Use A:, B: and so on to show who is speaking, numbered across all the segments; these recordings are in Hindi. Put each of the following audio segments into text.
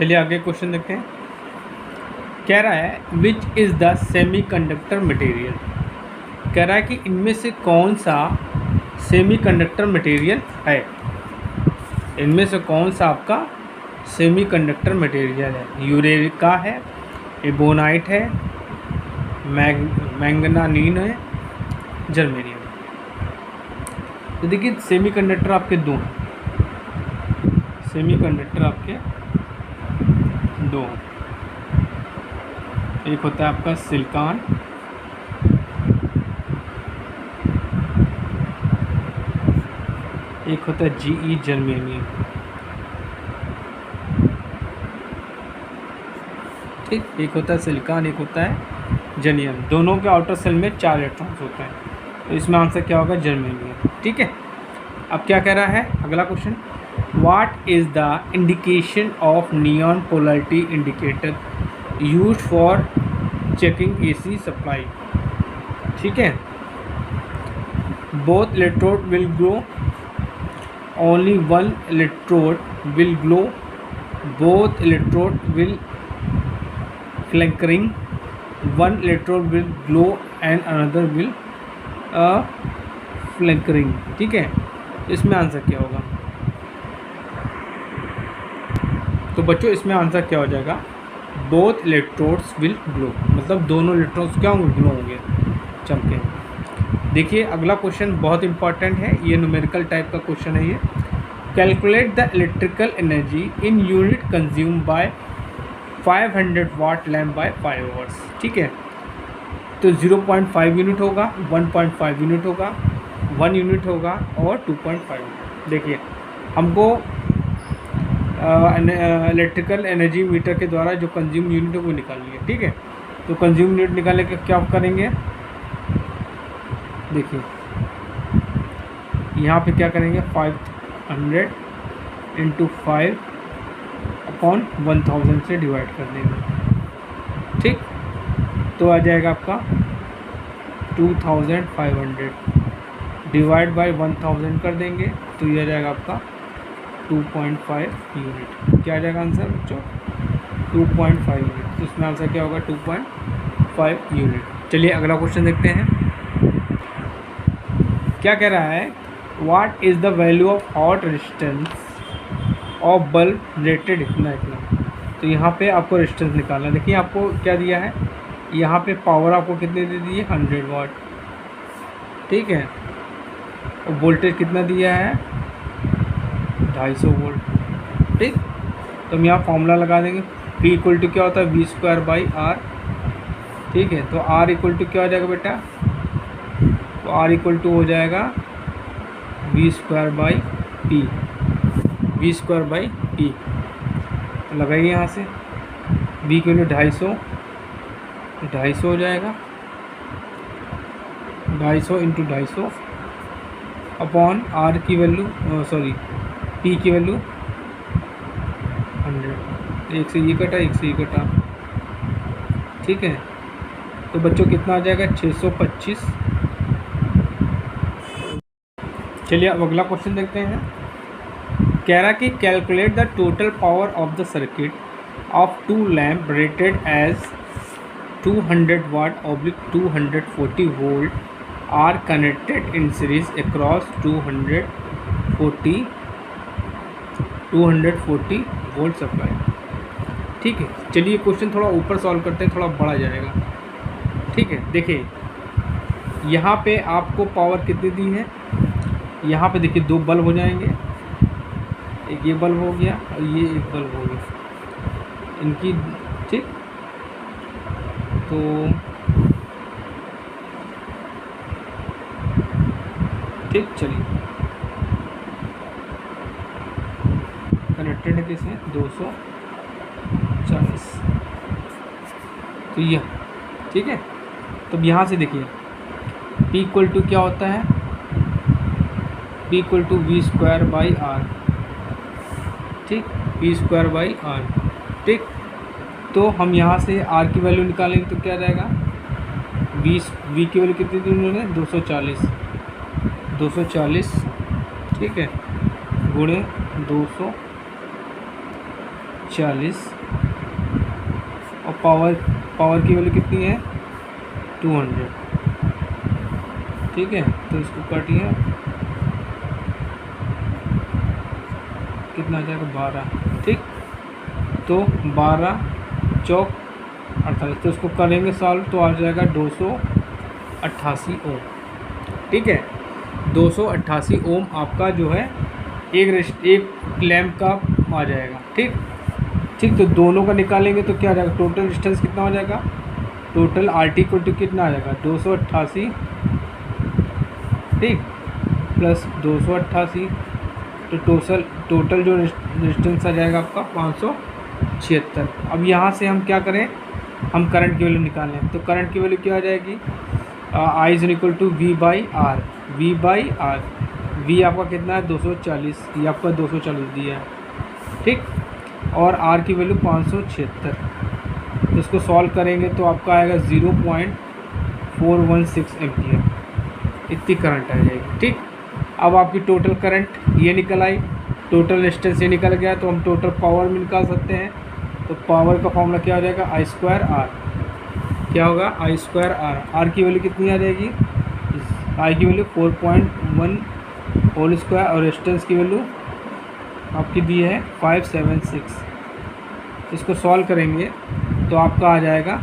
A: चलिए आगे क्वेश्चन देखते हैं। कह रहा है विच इज़ द सेमीकंडक्टर मटेरियल। कह रहा है कि इनमें से कौन सा सेमीकंडक्टर मटेरियल है। इनमें से कौन सा आपका सेमीकंडक्टर मटेरियल है। यूरेका है, एबोनाइट है, मैंगनानीन है, जर्मेनियम। तो देखिए सेमीकंडक्टर आपके दो हैं। सेमीकंडक्टर आपके दो हैं। एक होता है आपका सिलिकॉन, एक होता है जीई जर्मेनियम। ठीक, एक होता है सिलिकॉन, एक होता है जर्मेनियम। दोनों के आउटर सेल में 4 इलेक्ट्रॉन्स होते हैं। तो इसमें आंसर क्या होगा, जर्मेनियम। ठीक है, अब क्या कह रहा है अगला question. What is the indication of neon polarity indicator used for checking AC supply. ठीक है, both electrode will glow, only one electrode will glow, both electrode will flickering, one electrode will glow and another will flickering. ठीक है, इसमें आंसर क्या होगा। तो बच्चों इसमें आंसर क्या हो जाएगा, बोथ इलेक्ट्रोड्स विल ग्लो, मतलब दोनों इलेक्ट्रॉन्स क्या होंगे, ग्लो होंगे, चमके। देखिए अगला क्वेश्चन बहुत इंपॉर्टेंट है, ये न्यूमेरिकल टाइप का क्वेश्चन है ये। Calculate the electrical energy in unit consume by 500 watt lamp by 5 hours. ठीक है, तो 0.5 यूनिट होगा, 1.5 यूनिट होगा, 1 यूनिट होगा और 2.5 यूनिट। देखिए हमको इलेक्ट्रिकल एनर्जी मीटर के द्वारा जो कंज्यूम यूनिट है वो निकालनी है। ठीक है, तो कंज्यूम यूनिट निकालने के क्या करेंगे, देखिए यहाँ पे क्या करेंगे, 500 × 5/1000 से डिवाइड कर देंगे। ठीक, तो आ जाएगा आपका 2500 डिवाइड बाय 1000 कर देंगे, तो ये आ जाएगा आपका 2.5 यूनिट। क्या आ जाएगा आंसर बच्चों, 2.5 यूनिट। तो इसमें आंसर क्या होगा, 2.5 यूनिट। चलिए अगला क्वेश्चन देखते हैं। क्या कह रहा है, what is the value of hot resistance of bulb rated इतना। तो यहाँ पे आपको रेजिस्टेंस निकालना है। देखिए आपको क्या दिया है, यहाँ पे पावर आपको कितनी दे दी है, 100 वाट। ठीक है, और वोल्टेज कितना दिया है, 250 वोल्ट। ठीक, तो हम यहाँ फॉर्मूला लगा देंगे। P इक्वल टू क्या होता है, V²/R। ठीक है, तो R इक्वल टू क्या हो जाएगा बेटा, तो R इक्वल टू हो जाएगा V²/P। V²/P तो लगाइए यहाँ से, V के लिए 250 हो जाएगा, 250 × 250 अपॉन R की वैल्यू P की वैल्यू 100। एक से ये कटा, एक से ये कटा। ठीक है, तो बच्चों कितना आ जाएगा, 625। चलिए अब अगला क्वेश्चन देखते हैं। कह रहा कि calculate the total power of the circuit of 2 lamp rated as 200 watt / 240 volt are connected in series across 240 volt supply. ठीक है, चलिए क्वेश्चन थोड़ा ऊपर सॉल्व करते हैं, थोड़ा बड़ा जाएगा। ठीक है, देखिए यहाँ पे आपको पावर कितनी दी है, यहाँ पे देखिए 2 बल्ब हो जाएंगे, एक ये बल्ब हो गया और ये एक बल्ब हो गया इनकी। ठीक, तो ठीक, चलिए कनेक्टेड है किसे, 240। तो यह ठीक है, तो यहाँ से देखिए P इक्वल टू क्या होता है, P इक्वल टू V²/R। ठीक, P²/R। ठीक, तो हम यहाँ से R की वैल्यू निकालेंगे तो क्या जाएगा, V की वैल्यू कितनी दी उन्होंने, 240। ठीक है, गुणे 240 40 और पावर की वैल्यू कितनी है 200। ठीक है, तो इसको काटिए, कितना आ जाएगा 12। ठीक, तो 12 चौक 48, तो इसको करेंगे सॉल्व तो आ जाएगा 288 ओम। ठीक है, 288 ओम आपका जो है एक लैम्प का आ जाएगा। ठीक, तो दोनों का निकालेंगे तो क्या आ जाएगा, टोटल डिस्टेंस कितना हो जाएगा, total R T equal to कितना आ जाएगा 288, ठीक, प्लस 288, तो टोटल जो डिस्टेंस आ जाएगा आपका 576। अब यहाँ से हम क्या करें, हम करंट की वैल्यू निकालें, तो करंट की वैल्यू क्या आ जाएगी, I is equal to V by R. V आपका कितना है 240, ये आपका 240 दिया है। ठीक, और आर की वैल्यू 576, तो इसको सॉल्व करेंगे तो आपका आएगा 0.416 एम्पियर, इतनी करंट आ जाएगी। ठीक, अब आपकी टोटल करंट ये निकल आई, टोटल रेजिस्टेंस ये निकल गया, तो हम टोटल पावर में निकाल सकते हैं। तो पावर का फॉर्मूला क्या हो जाएगा, आई स्क्वायर आर। क्या होगा, आई स्क्वायर आर। आर की वैल्यू कितनी आ जाएगी, आई की वैल्यू 4.1 होल स्क्वायर, और रेजिस्टेंस की वैल्यू आपकी दी है 576। इसको सॉल्व करेंगे तो आपका आ जाएगा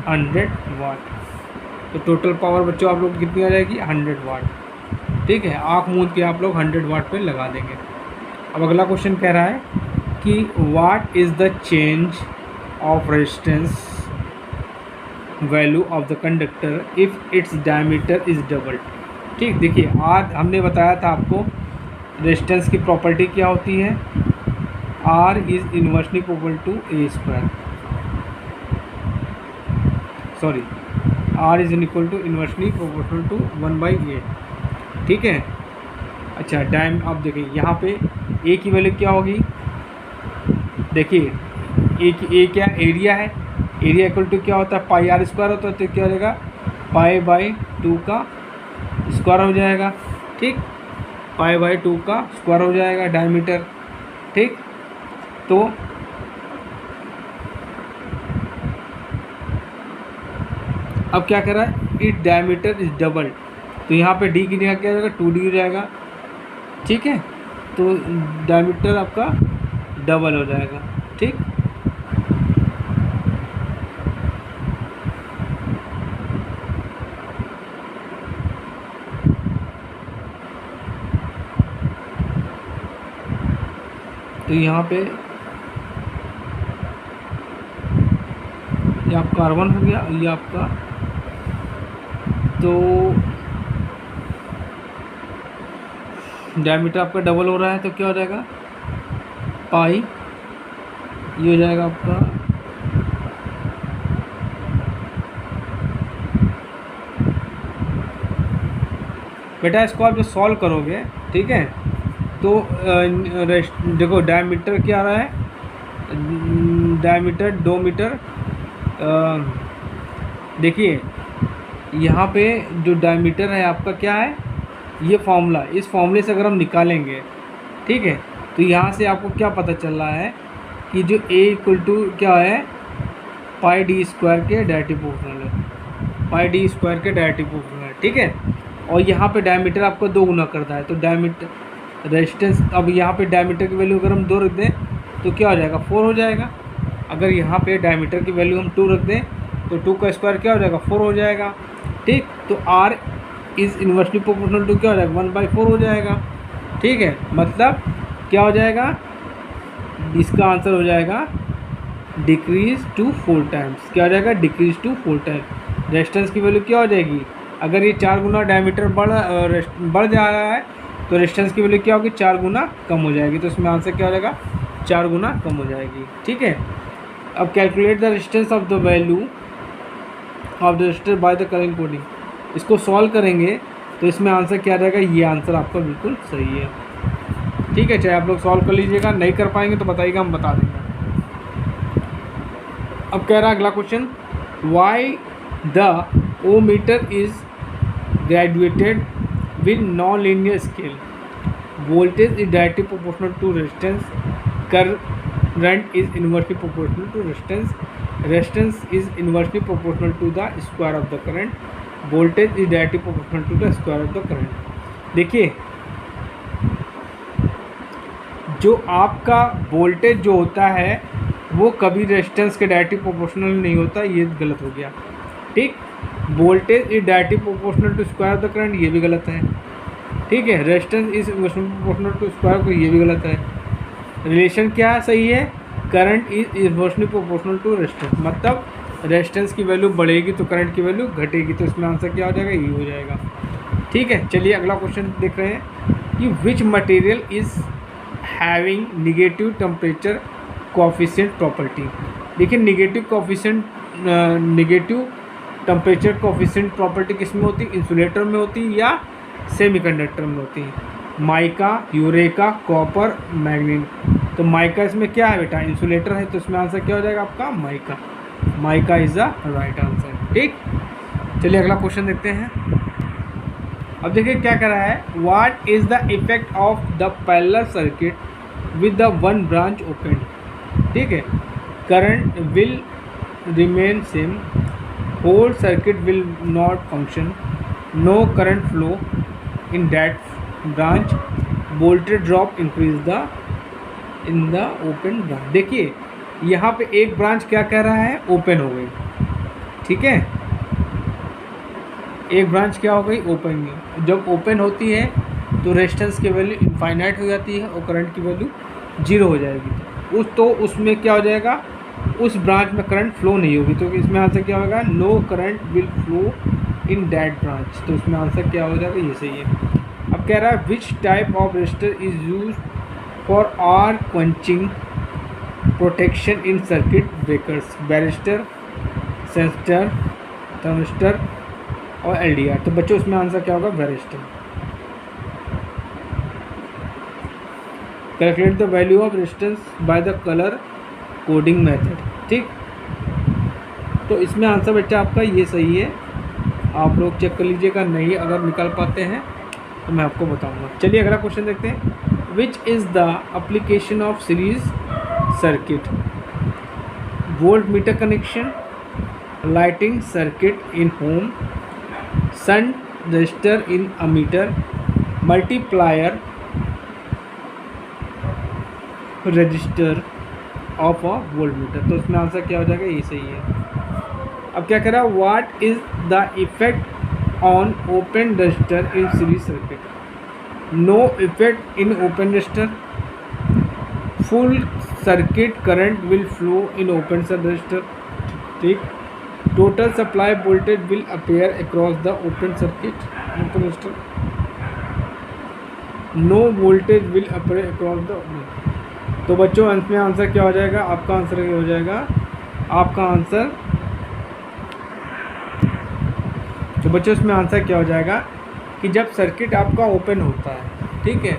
A: 100 वाट। तो टोटल पावर बच्चों आप लोग कितनी आ जाएगी 100 वाट। ठीक है, आँख मूंद के आप लोग 100 वाट पे लगा देंगे। अब अगला क्वेश्चन कह रहा है कि what is the change of resistance value of the conductor if its diameter is double. ठीक, देखिए आज हमने बताया था आपको रेजिस्टेंस की प्रॉपर्टी क्या होती है, R is inversely proportional to A square, sorry R is equal to inversely proportional to 1/a। ठीक है, अच्छा टाइम आप देखिए यहाँ पे ए की वैल्यू क्या होगी, देखिए ए क्या एरिया है, एरिया इक्वल टू क्या होता है पाई आर स्क्वायर होता है, तो क्या हो जाएगा पाई बाई 2 का स्क्वायर हो जाएगा। ठीक, पाई बाई 2 का स्क्वायर हो जाएगा डायमीटर। ठीक, तो अब क्या कर रहा है, इट डायमीटर इज डबल, तो यहाँ पे डी की जगह क्या हो जाएगा 2d हो जाएगा। ठीक है, तो डायमीटर आपका डबल हो जाएगा। ठीक, तो यहाँ पे ये आपका कार्बन हो गया, ये आपका, तो डायमीटर आपका डबल हो रहा है, तो क्या हो जाएगा पाई, ये हो जाएगा आपका बेटा, इसको आप जो सॉल्व करोगे, ठीक है, तो देखो डायमीटर क्या आ रहा है, डायमीटर 2 मीटर। देखिए यहाँ पे जो डायमीटर है आपका क्या है, ये फॉर्मूला, इस फॉर्मूले से अगर हम निकालेंगे, ठीक है, तो यहाँ से आपको क्या पता चल रहा है कि जो a इक्वल टू क्या है पाई डी स्क्वायर के डायरेक्टिव प्रोपोर्शनल है, पाई डी स्क्वायर के डायरेक्टिव प्रोपोर्शनल है। ठीक है, और यहाँ पे डायमीटर आपको 2 गुना करता है, तो डायमीटर रेजिस्टेंस, अब यहाँ पे डायमीटर की वैल्यू अगर हम 2 रख दें तो क्या हो जाएगा 4 हो जाएगा। अगर यहाँ पे डायमीटर की वैल्यू हम 2 रख दें तो 2 का स्क्वायर क्या हो जाएगा 4 हो जाएगा। ठीक, तो R is inversely proportional to क्या हो जाएगा 1/4 हो जाएगा। ठीक है, मतलब क्या हो जाएगा, इसका आंसर हो जाएगा डिक्रीज टू 4 टाइम्स। क्या हो जाएगा, डिक्रीज टू 4 टाइम्स। रेजिस्टेंस की वैल्यू क्या हो जाएगी, अगर ये 4 गुना डायमीटर बढ़ जा रहा है तो रेजिस्टेंस की वैल्यू क्या होगी 4 गुना कम हो जाएगी, तो इसमें आंसर क्या हो जाएगा 4 गुना कम हो जाएगी। ठीक है, अब calculate the resistance of the value of the resistor by the current coding, इसको सॉल्व करेंगे तो इसमें आंसर क्या आ जाएगा, ये आंसर आपका बिल्कुल सही है। ठीक है, चाहे आप लोग सॉल्व कर लीजिएगा, नहीं कर पाएंगे तो बताइएगा, हम बता देंगे। अब कह रहा है अगला question, why the ohmmeter is graduated with non linear scale, voltage is directly proportional to resistance, current is inversely proportional to resistance. Resistance is inversely proportional to the square of the current. Voltage is directly proportional to the square of the current. देखिए जो आपका वोल्टेज जो होता है वो कभी रेजिस्टेंस के डायरेक्टली प्रोपोर्शनल नहीं होता, ये गलत हो गया। ठीक, voltage is directly proportional to square of the current, ये भी गलत है। ठीक है, resistance is inversely proportional to square, को ये भी गलत है। रिलेशन क्या सही है, current is inversely proportional to resistance, मतलब रेजिस्टेंस की वैल्यू बढ़ेगी तो करंट की वैल्यू घटेगी, तो इसमें आंसर क्या हो जाएगा, ये हो जाएगा। ठीक है, चलिए अगला क्वेश्चन देख रहे हैं कि which material is having negative temperature coefficient property. देखिए निगेटिव टेम्परेचर कोएफिशिएंट प्रॉपर्टी किस में होती है, इंसुलेटर में होती है या सेमीकंडक्टर में होती है। Mica, eureka, copper, manganese. तो माइका इसमें क्या है बेटा, इंसुलेटर है, तो इसमें आंसर क्या हो जाएगा आपका, mica. Mica is the right answer. ठीक, चलिए अगला क्वेश्चन देखते हैं। अब देखिए क्या कर रहा है, what is the effect of the parallel circuit with the one branch open. ठीक है, current will remain same, whole circuit will not function, no current flow in that branch, voltage drop increased in the open branch. देखिए यहाँ पे एक ब्रांच क्या कह रहा है, ओपन हो गई। ठीक है, एक ब्रांच क्या हो गई, ओपन हुई। जब ओपन होती है तो रेजिस्टेंस की वैल्यू इनफाइनाइट हो जाती है और करंट की वैल्यू 0 हो जाएगी। उसमें क्या हो जाएगा, उस ब्रांच में करंट फ्लो नहीं होगी, तो इसमें आंसर क्या होगा, no current will flow in that branch. तो इसमें आंसर क्या हो जाएगा, ये सही है। अब कह रहा है which type of resistor is use for arc quenching protection in circuit breakers, varistor, sensor, thermistor और एलडीआर। तो बच्चों इसमें आंसर क्या होगा, varistor. Calculate the value of resistance by the colour coding method. ठीक, तो इसमें आंसर बच्चा आपका ये सही है, आप लोग चेक कर लीजिएगा, नहीं अगर निकाल पाते हैं तो मैं आपको बताऊंगा। चलिए अगला क्वेश्चन देखते हैं। Which is the application of series circuit, volt meter connection, lighting circuit in home, shunt resistor in ammeter, multiplier resistor of a volt meter. तो इसमें आंसर क्या हो जाएगा, ये सही है। अब क्या कह रहा है, what is the effect on open resistor in series circuit, no effect in open resistor, full circuit current will flow in open resistor. ठीक, total supply voltage will appear across the open circuit open resistor, no voltage will appear across the. तो बच्चों अंत में आंसर क्या हो जाएगा, आपका आंसर क्या हो जाएगा, आपका आंसर, तो बच्चों इसमें आंसर क्या हो जाएगा कि जब सर्किट आपका ओपन होता है, ठीक है,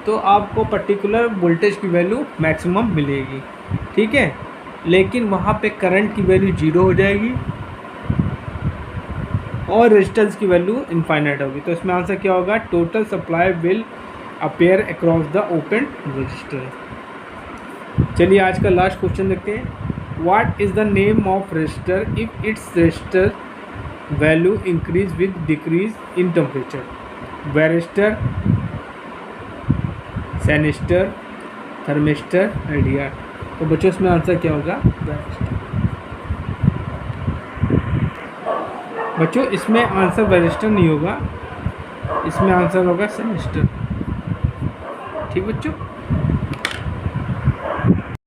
A: तो आपको पर्टिकुलर वोल्टेज की वैल्यू मैक्सिमम मिलेगी। ठीक है, लेकिन वहाँ पे करंट की वैल्यू 0 हो जाएगी और रेजिस्टेंस की वैल्यू इनफाइनाइट होगी। तो इसमें आंसर क्या होगा, total supply will appear across the open resistor. चलिए आज का लास्ट क्वेश्चन देखते हैं। What is the name of resistor if its resistor value increase with decrease in temperature, varistor, sensistor, thermistor, LDR. तो बच्चों इसमें आंसर क्या होगा, बैरिस्टर। बच्चों इसमें आंसर बैरिस्टर नहीं होगा, इसमें आंसर होगा सेनिस्टर। ठीक बच्चों।